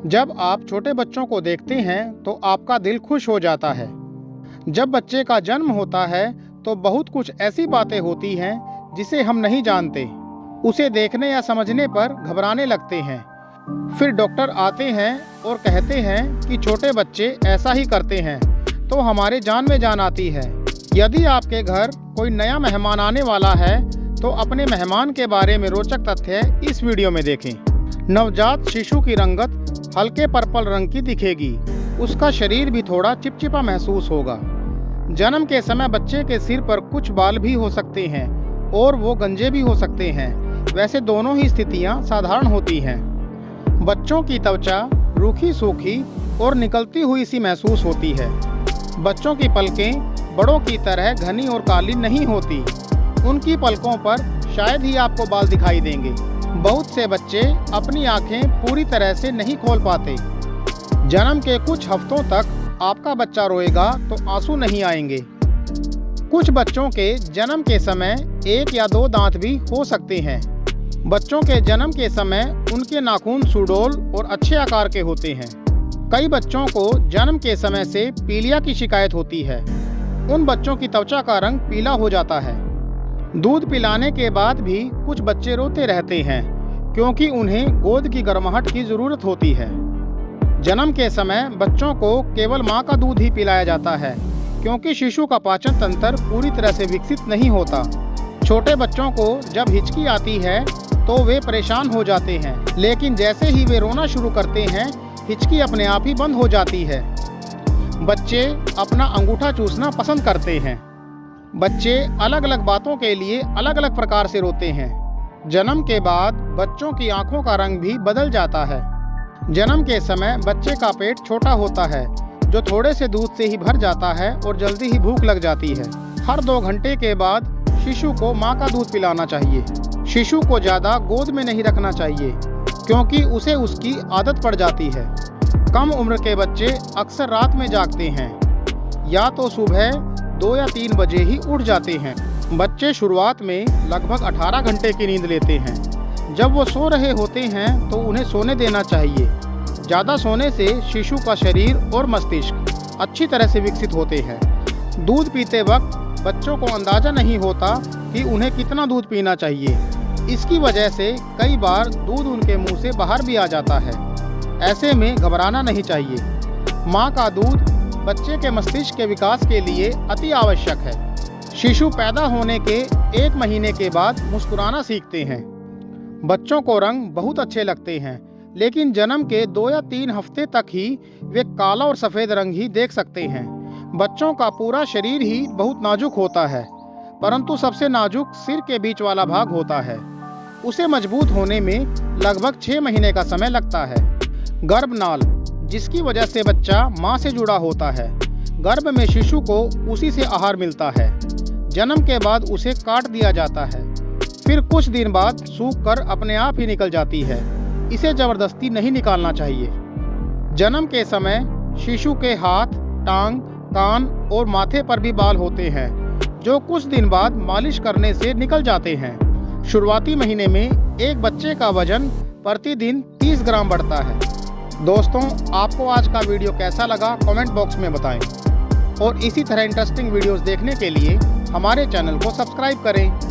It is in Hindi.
जब आप छोटे बच्चों को देखते हैं तो आपका दिल खुश हो जाता है। जब बच्चे का जन्म होता है तो बहुत कुछ ऐसी बातें होती हैं जिसे हम नहीं जानते। उसे देखने या समझने पर घबराने लगते हैं। फिर डॉक्टर आते हैं और कहते हैं कि छोटे बच्चे ऐसा ही करते हैं, तो हमारे जान में जान आती है। यदि आपके घर कोई नया मेहमान आने वाला है तो अपने मेहमान के बारे में रोचक तथ्य इस वीडियो में देखें। नवजात शिशु की रंगत हल्के पर्पल रंग की दिखेगी। उसका शरीर भी थोड़ा चिपचिपा महसूस होगा। जन्म के समय बच्चे के सिर पर कुछ बाल भी हो सकते हैं और वो गंजे भी हो सकते हैं। वैसे दोनों ही स्थितियां साधारण होती हैं। बच्चों की त्वचा रूखी सूखी और निकलती हुई सी महसूस होती है। बच्चों की पलकें बड़ों की तरह घनी और काली नहीं होती। उनकी पलकों पर शायद ही आपको बाल दिखाई देंगे। बहुत से बच्चे अपनी आंखें पूरी तरह से नहीं खोल पाते। जन्म के कुछ हफ्तों तक आपका बच्चा रोएगा तो आंसू नहीं आएंगे। कुछ बच्चों के जन्म के समय 1 या 2 दांत भी हो सकते हैं। बच्चों के जन्म के समय उनके नाखून सुडौल और अच्छे आकार के होते हैं। कई बच्चों को जन्म के समय से पीलिया की शिकायत होती है। उन बच्चों की त्वचा का रंग पीला हो जाता है। दूध पिलाने के बाद भी कुछ बच्चे रोते रहते हैं क्योंकि उन्हें गोद की गर्माहट की ज़रूरत होती है। जन्म के समय बच्चों को केवल मां का दूध ही पिलाया जाता है क्योंकि शिशु का पाचन तंत्र पूरी तरह से विकसित नहीं होता। छोटे बच्चों को जब हिचकी आती है तो वे परेशान हो जाते हैं, लेकिन जैसे ही वे रोना शुरू करते हैं हिचकी अपने आप ही बंद हो जाती है। बच्चे अपना अंगूठा चूसना पसंद करते हैं। बच्चे अलग अलग बातों के लिए अलग अलग प्रकार से रोते हैं। जन्म के बाद बच्चों की आंखों का रंग भी बदल जाता है। जन्म के समय बच्चे का पेट छोटा होता है, जो थोड़े से दूध से ही भर जाता है और जल्दी ही भूख लग जाती है। हर 2 घंटे के बाद शिशु को मां का दूध पिलाना चाहिए। शिशु को ज़्यादा गोद में नहीं रखना चाहिए क्योंकि उसे उसकी आदत पड़ जाती है। कम उम्र के बच्चे अक्सर रात में जागते हैं या तो सुबह 2 या 3 बजे ही उठ जाते हैं। बच्चे शुरुआत में लगभग 18 घंटे की नींद लेते हैं। जब वो सो रहे होते हैं तो उन्हें सोने देना चाहिए। ज़्यादा सोने से शिशु का शरीर और मस्तिष्क अच्छी तरह से विकसित होते हैं। दूध पीते वक्त बच्चों को अंदाज़ा नहीं होता कि उन्हें कितना दूध पीना चाहिए। इसकी वजह से कई बार दूध उनके मुंह से बाहर भी आ जाता है। ऐसे में घबराना नहीं चाहिए। माँ का दूध बच्चे के मस्तिष्क के विकास के लिए अति आवश्यक है। शिशु पैदा होने के 1 महीने के बाद मुस्कुराना सीखते हैं। बच्चों को रंग बहुत अच्छे लगते हैं, लेकिन जन्म के 2 या 3 हफ्ते तक ही वे काला और सफ़ेद रंग ही देख सकते हैं। बच्चों का पूरा शरीर ही बहुत नाजुक होता है, परंतु सबसे नाजुक सिर के बीच वाला भाग होता है। उसे मजबूत होने में लगभग 6 महीने का समय लगता है। गर्भनाल, जिसकी वजह से बच्चा मां से जुड़ा होता है। गर्भ में शिशु को उसी से आहार मिलता है। जन्म के बाद उसे काट दिया जाता है, फिर कुछ दिन बाद सूख कर अपने आप ही निकल जाती है। इसे जबरदस्ती नहीं निकालना चाहिए। जन्म के समय शिशु के हाथ, टांग, कान और माथे पर भी बाल होते हैं, जो कुछ दिन बाद मालिश करने से निकल जाते हैं। शुरुआती महीने में एक बच्चे का वजन प्रतिदिन 30 ग्राम बढ़ता है। दोस्तों, आपको आज का वीडियो कैसा लगा कमेंट बॉक्स में बताएं और इसी तरह इंटरेस्टिंग वीडियोस देखने के लिए हमारे चैनल को सब्सक्राइब करें।